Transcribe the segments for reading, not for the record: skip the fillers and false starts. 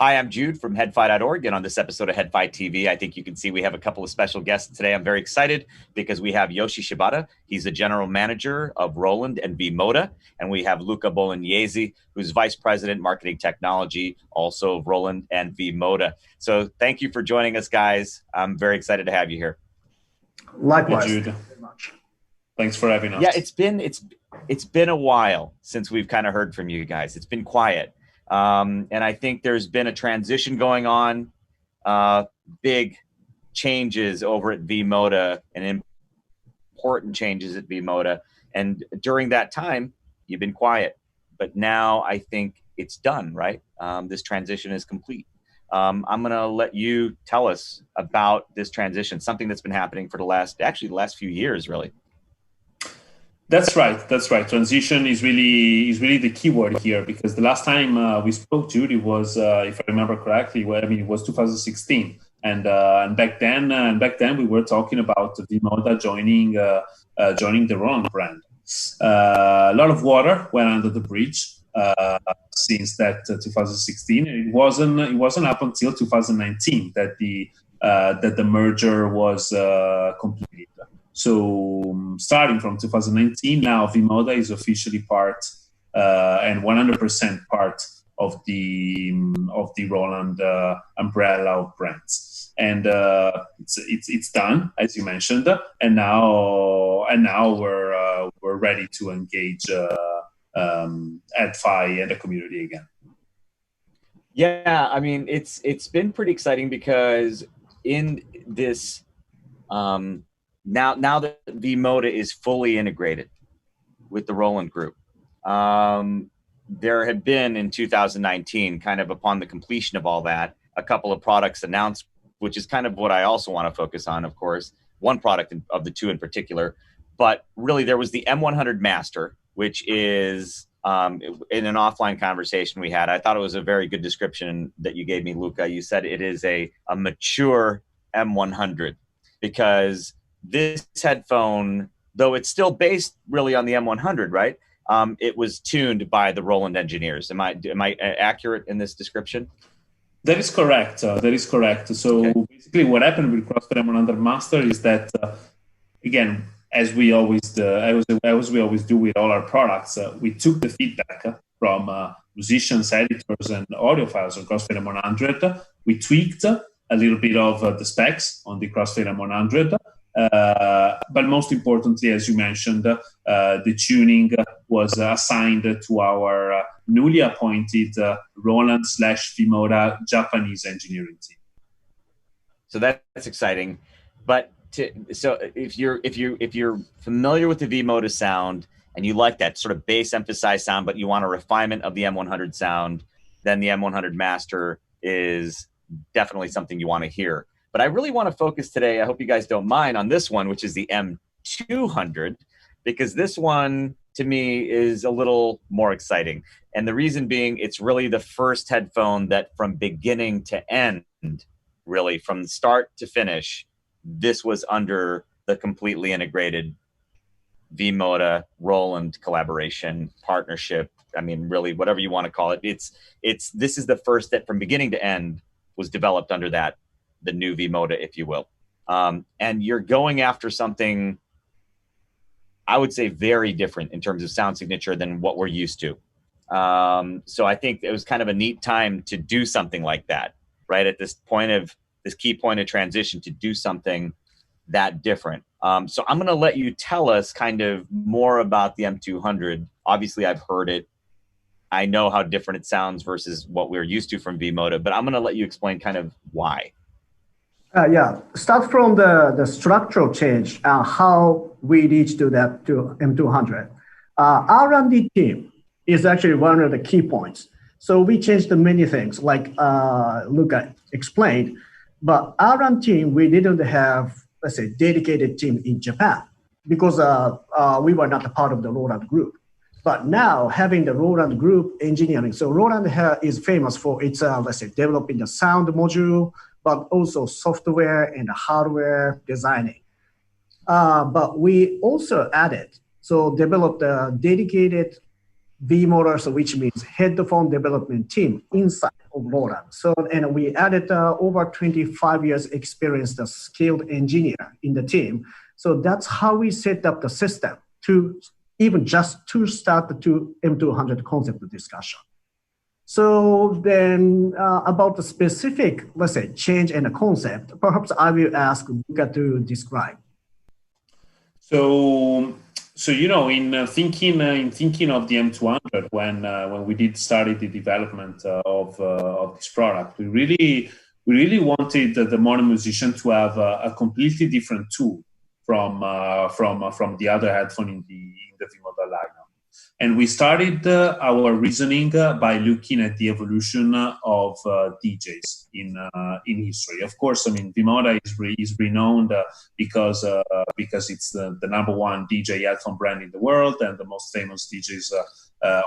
Hi, I'm Jude from headfi.org, and on this episode of headfi TV, I think you can see we have a couple of special guests today. I'm very excited because we have Yoshi Shibata. He's the general manager of Roland and V-MODA, and we have Luca Bolognesi, who's vice president marketing technology, also of Roland and V-MODA. So thank you for joining us, guys. I'm very excited to have you here. Likewise. Hey, Jude. Thank you very much. Thanks for having us. Yeah, it's been a while since we've kind of heard from you guys. It's been quiet. And I think there's been a transition going on, big changes over at V-MODA and important changes at V-MODA. And during that time, you've been quiet. But now I think it's done, right? This transition is complete. I'm going to let you tell us about this transition, something that's been happening for the last few years, really. That's right. Transition is really the key word here, because the last time we spoke, Jude, it was, if I remember correctly, it was 2016, and back then we were talking about V-MODA joining the Roland brand. A lot of water went under the bridge since that 2016. It wasn't up until 2019 that the merger was completed. So starting from 2019, now V-MODA is officially part and 100% part of the Roland umbrella of brands, and it's done, as you mentioned, and now we're ready to engage headfi and the community again. Yeah, I mean it's been pretty exciting because in this. Now that V-MODA is fully integrated with the Roland Group, there had been in 2019, kind of upon the completion of all that, a couple of products announced, which is kind of what I also want to focus on, of course, one product of the two in particular. But really, there was the M100 Master, which is in an offline conversation we had. I thought it was a very good description that you gave me, Luca. You said it is a mature M100 because this headphone, though it's still based really on the M100, right? It was tuned by the Roland engineers. Am I accurate in this description? That is correct. So okay. Basically, what happened with CrossFit M100 Master is that, again, as we always do with all our products, we took the feedback from musicians, editors, and audiophiles on CrossFit M100. We tweaked a little bit of the specs on the CrossFit M100. But most importantly, as you mentioned, the tuning was assigned to our newly appointed Roland/V-MODA Japanese engineering team. So that's exciting. But so if you're familiar with the V-MODA sound and you like that sort of bass emphasized sound, but you want a refinement of the M100 sound, then the M100 Master is definitely something you want to hear. But I really want to focus today, I hope you guys don't mind, on this one, which is the M200, because this one, to me, is a little more exciting. And the reason being, it's really the first headphone that from beginning to end, really, from start to finish, this was under the completely integrated V-MODA, Roland collaboration, partnership. I mean, really, whatever you want to call it. This is the first that from beginning to end was developed under that, the new V-MODA, if you will. And you're going after something, I would say, very different in terms of sound signature than what we're used to. So I think it was kind of a neat time to do something like that, right? At this key point of transition, to do something that different. So I'm going to let you tell us kind of more about the M200. Obviously, I've heard it. I know how different it sounds versus what we're used to from V-MODA, but I'm going to let you explain kind of why. Start from the structural change, how we reached to that to M200. R&D team is actually one of the key points. So we changed many things, like Luca explained. But R&D team, we didn't have, let's say, dedicated team in Japan because we were not a part of the Roland Group. But now having the Roland Group engineering, so Roland is famous for its, let's say, developing the sound module, but also software and hardware designing. But we also added, so developed a dedicated V-MODA, so which means headphone development team inside of Roland. So, and we added over 25 years experienced skilled engineer in the team. So that's how we set up the system to even just to start the M200 concept discussion. So then about the specific, let's say, change in the concept, perhaps I will ask Luca to describe. So in thinking of the M200 when we did started the development of this product, we really wanted the modern musician to have a completely different tool from the other headphone in the V-MODA lineup. And we started our reasoning by looking at the evolution of DJs in history. Of course, I mean, V-MODA is renowned because it's the number one DJ headphone brand in the world, and the most famous DJs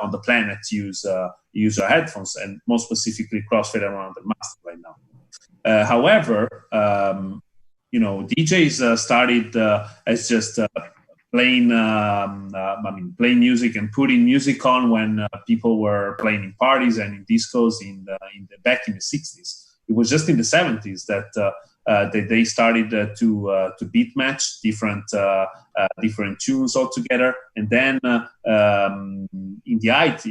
on the planet use our headphones, and more specifically crossfade M100 Master right now. However, DJs started as just playing music and putting music on when people were playing in parties and in discos back in the 60s. It was just in the 70s that they started to beat match different tunes altogether, and then in the 80s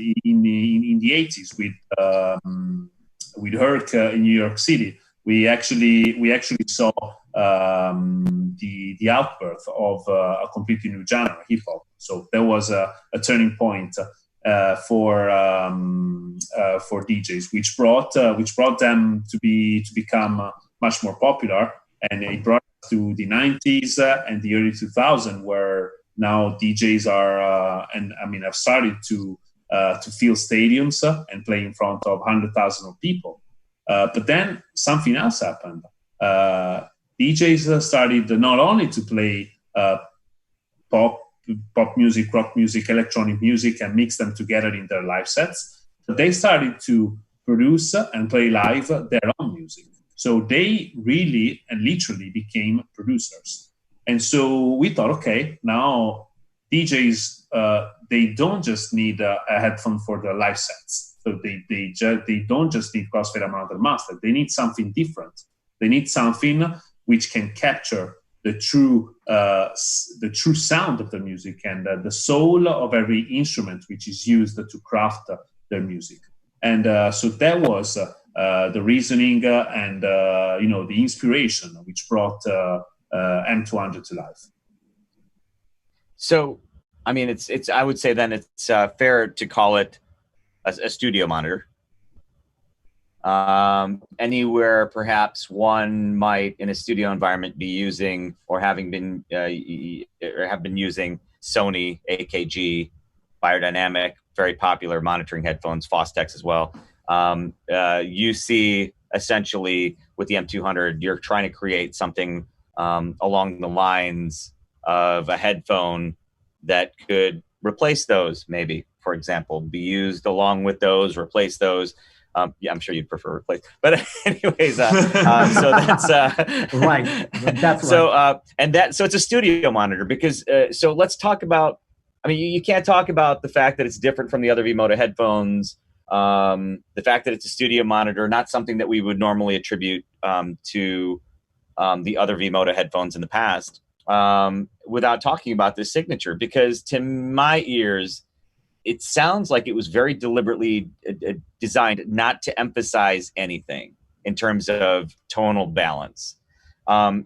with Herc in New York City, we actually saw the outbirth of a completely new genre, hip hop. So there was a turning point for DJs, which brought them to become much more popular, and it brought us to the 90s and the early 2000s, where now DJs are have started to fill stadiums and play in front of 100,000 people. But then something else happened. DJs started not only to play pop music, rock music, electronic music, and mix them together in their live sets, but they started to produce and play live their own music. So they really and literally became producers. And so we thought, okay, now DJs, they don't just need a headphone for their live sets. So they don't just need crossfade M100 Master. They need something different. They need something which can capture the true sound of the music and the soul of every instrument which is used to craft their music. And so that was the reasoning and the inspiration which brought M200 to life. So, I mean, it's I would say then it's fair to call it a studio monitor. Anywhere perhaps one might in a studio environment be using or have been using Sony, AKG, Biodynamic, very popular monitoring headphones, Fostex as well. You see essentially with the M200, you're trying to create something along the lines of a headphone that could replace those, maybe, for example, be used along with those, replace those. Yeah, I'm sure you'd prefer replace, but anyways, so that's right. That's so right. So it's a studio monitor because so let's talk about. I mean, you can't talk about the fact that it's different from the other V-MODA headphones. The fact that it's a studio monitor, not something that we would normally attribute to the other V-MODA headphones in the past, without talking about this signature, because to my ears, it sounds like it was very deliberately designed not to emphasize anything in terms of tonal balance.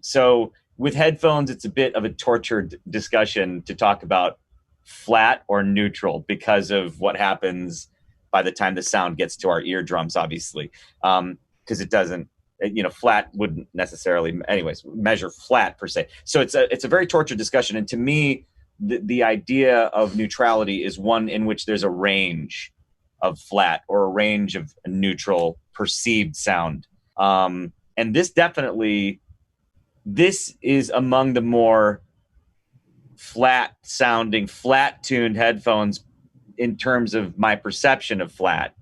So with headphones, it's a bit of a tortured discussion to talk about flat or neutral because of what happens by the time the sound gets to our eardrums, obviously, because it doesn't, flat wouldn't necessarily, anyways, measure flat per se. So it's a very tortured discussion. And to me, the idea of neutrality is one in which there's a range of flat or a range of neutral perceived sound. And this is among the more flat sounding, flat tuned headphones in terms of my perception of flat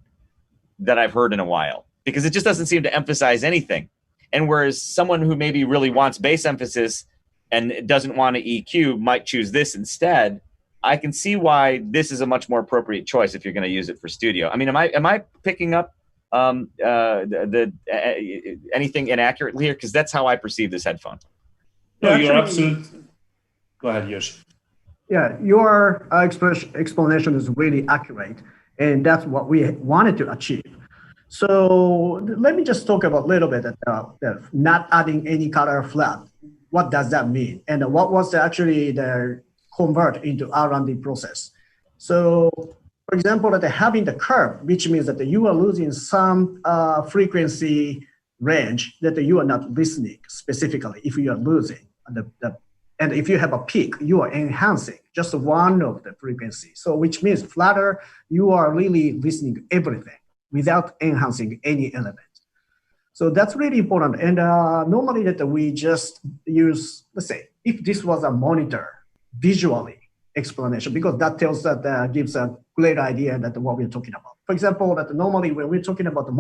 that I've heard in a while, because it just doesn't seem to emphasize anything. And whereas someone who maybe really wants bass emphasis and doesn't want to EQ might choose this instead, I can see why this is a much more appropriate choice if you're going to use it for studio. I mean, am I picking up anything inaccurately here? Because that's how I perceive this headphone. No, Yeah, you're actually, absolute. Go ahead, Yoshi. yeah, your explanation is really accurate, and that's what we wanted to achieve. So let me just talk about a little bit the not adding any color flat. What does that mean? And what was actually the convert into R&D process? So, for example, that having the curve, which means that you are losing some frequency range that you are not listening specifically if you are losing. And if you have a peak, you are enhancing just one of the frequency. So which means flatter, you are really listening to everything without enhancing any element. So that's really important. And normally that we just use, let's say, if this was a monitor visually explanation, because that tells that gives a great idea that what we're talking about. For example, that normally when we're talking about the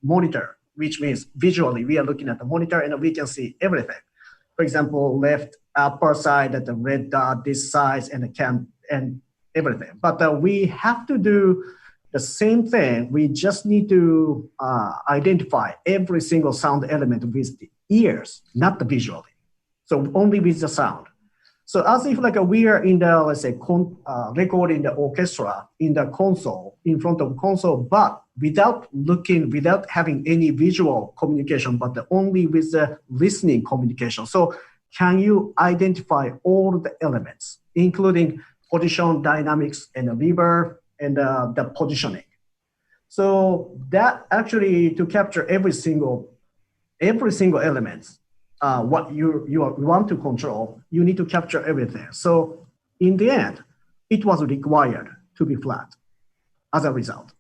monitor, which means visually we are looking at the monitor and we can see everything. For example, left upper side at the red dot, this size, and the cam and everything. But we have to do the same thing. We just need to identify every single sound element with the ears, not the visually. So only with the sound. So as if like we are in the, let's say, recording the orchestra in the console, in front of console, but without looking, without having any visual communication, but only with the listening communication. So can you identify all the elements, including position, dynamics, and the reverb, and the positioning? So that actually to capture every single element, what you want to control, you need to capture everything. So in the end, it was required to be flat as a result.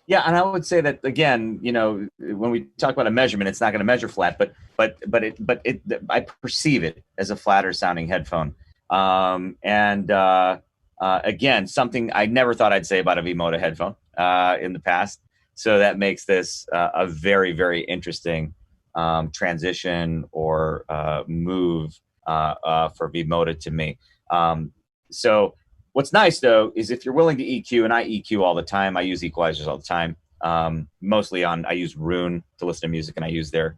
Yeah, and I would say that again, when we talk about a measurement, it's not going to measure flat, but I perceive it as a flatter sounding headphone. Again, something I never thought I'd say about a V-MODA headphone in the past. So that makes this a very, very interesting transition or move for V-MODA to me. So what's nice though is if you're willing to EQ, and I EQ all the time, I use equalizers all the time. Mostly I use Roon to listen to music, and I use their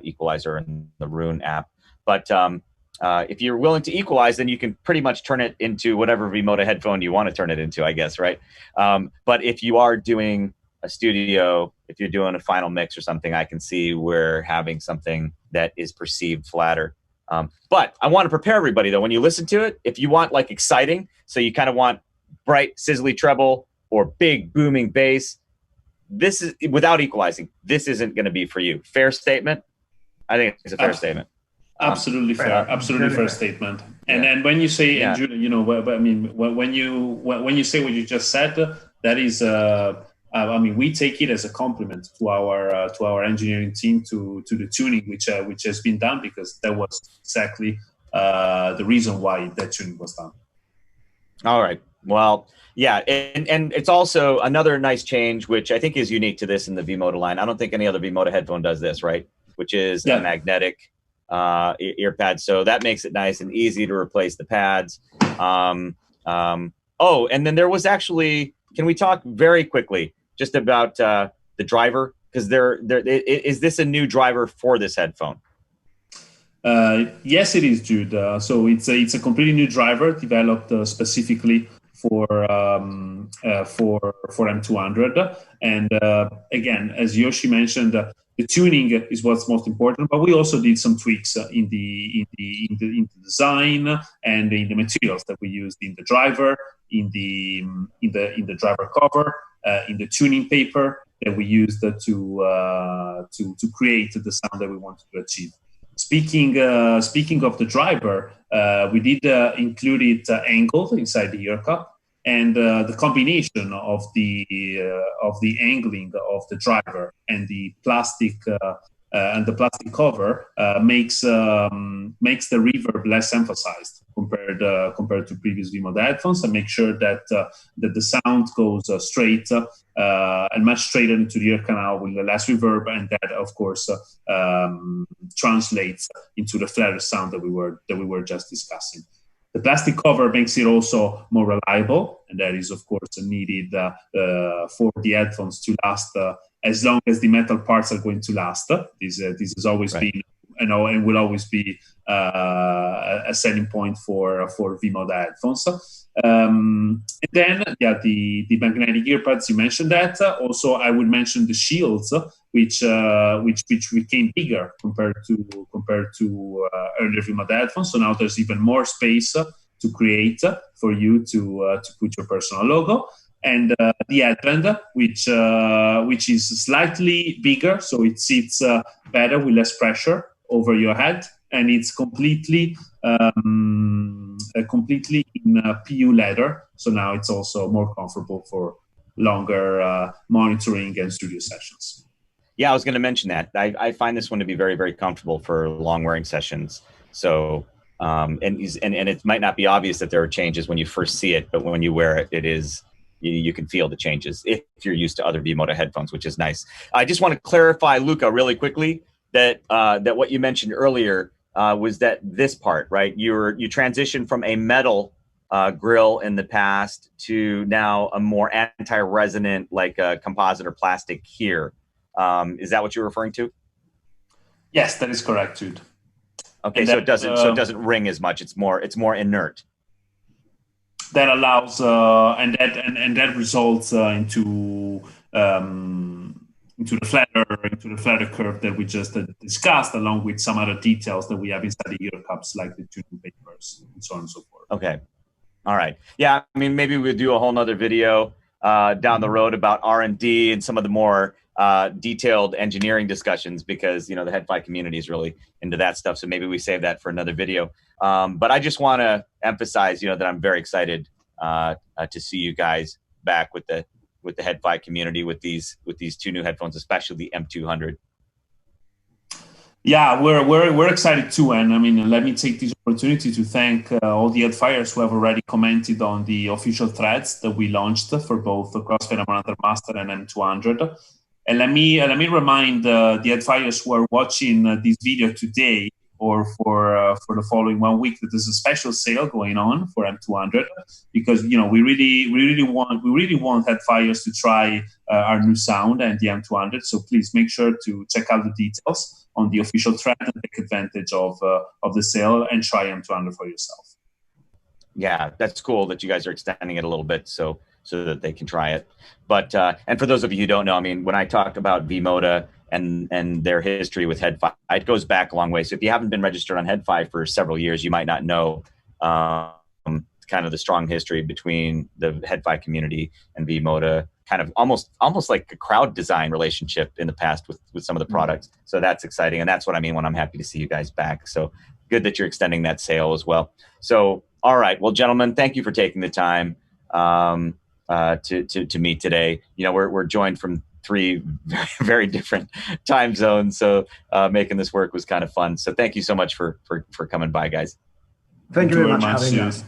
equalizer in the Roon app. But if you're willing to equalize, then you can pretty much turn it into whatever V-MODA headphone you want to turn it into, I guess, right? But if you are doing a studio, if you're doing a final mix or something, I can see where having something that is perceived flatter. But I want to prepare everybody though, when you listen to it, if you want like exciting, so you kind of want bright, sizzly treble or big booming bass, this is without equalizing. This isn't going to be for you. Fair statement? I think it's a fair statement. Absolutely fair. Absolutely fair statement. And then when you say, and Judah, I mean, when you say what you just said, that is, I mean, we take it as a compliment to our engineering team to the tuning which has been done, because that was exactly the reason why that tuning was done. All right. Well, yeah, and it's also another nice change, which I think is unique to this in the V-MODA line. I don't think any other V-MODA headphone does this, right? Which is a magnetic ear pad. So that makes it nice and easy to replace the pads. Oh, and then there was actually, can we talk very quickly just about the driver? Because is this a new driver for this headphone? Yes, it is, Jude. So it's a completely new driver developed specifically for M200. And again, as Yoshi mentioned, the tuning is what's most important. But we also did some tweaks in the design and in the materials that we used in the driver, in the driver cover, in the tuning paper that we used to create the sound that we wanted to achieve. Speaking of the driver, we did include it angled inside the ear cup, and the combination of the angling of the driver and the plastic cover makes the reverb less emphasized compared to previous V-MODA headphones, and make sure that the sound goes straight and much straighter into the ear canal with less reverb, and that of course translates into the flatter sound that we were just discussing. The plastic cover makes it also more reliable, and that is, of course, needed for the headphones to last as long as the metal parts are going to last. This has always been, and will always be a selling point for V-MODA headphones. And then, the magnetic earbuds, you mentioned that. Also, I would mention the shields, which became bigger compared to earlier V-MODA headphones. So now there's even more space to create for you to put your personal logo. And the headband, which is slightly bigger, so it sits better with less pressure over your head, and it's completely in PU leather. So now it's also more comfortable for longer monitoring and studio sessions. Yeah, I was going to mention that. I find this one to be very, very comfortable for long wearing sessions. So, and it might not be obvious that there are changes when you first see it, but when you wear it, it is. You can feel the changes if you're used to other V-MODA headphones, which is nice. I just want to clarify, Luca, really quickly, that what you mentioned earlier was that this part, right? You transitioned from a metal grill in the past to now a more anti-resonant, like a composite or plastic here. Is that what you're referring to? Yes, that is correct, Jude. Okay, and so that, it doesn't ring as much. It's more inert. That allows and that results into the flatter curve that we just discussed, along with some other details that we have inside the ear cups, like the tuning papers and so on and so forth. Okay, all right. Yeah, I mean, maybe we'll do a whole nother video down the road about R&D and some of the more detailed engineering discussions, because the HeadFi community is really into that stuff. So maybe we save that for another video. But I just want to emphasize, that I'm very excited to see you guys back with the HeadFi community with these two new headphones, especially the M200. Yeah, we're excited too, and I mean, let me take this opportunity to thank all the HeadFiers who have already commented on the official threads that we launched for both the CrossFit M100 Master and M200. And let me remind the HeadFiers who are watching this video today or for the following 1 week that there's a special sale going on for M200, because we really want HeadFiers to try our new sound and the M200. So please make sure to check out the details on the official thread and take advantage of the sale and try M200 for yourself. Yeah, that's cool that you guys are extending it a little bit so that they can try it. But and for those of you who don't know, I mean, when I talk about V-MODA and their history with HeadFi, it goes back a long way. So if you haven't been registered on HeadFi for several years, you might not know kind of the strong history between the HeadFi community and V-MODA, kind of almost like a crowd design relationship in the past with some of the products. So that's exciting. And that's what I mean when I'm happy to see you guys back. So good that you're extending that sale as well. So, all right. Well, gentlemen, thank you for taking the time to meet today. We're joined from 3 very, very different time zones. So making this work was kind of fun. So thank you so much for coming by, guys. Thank you very much for having us.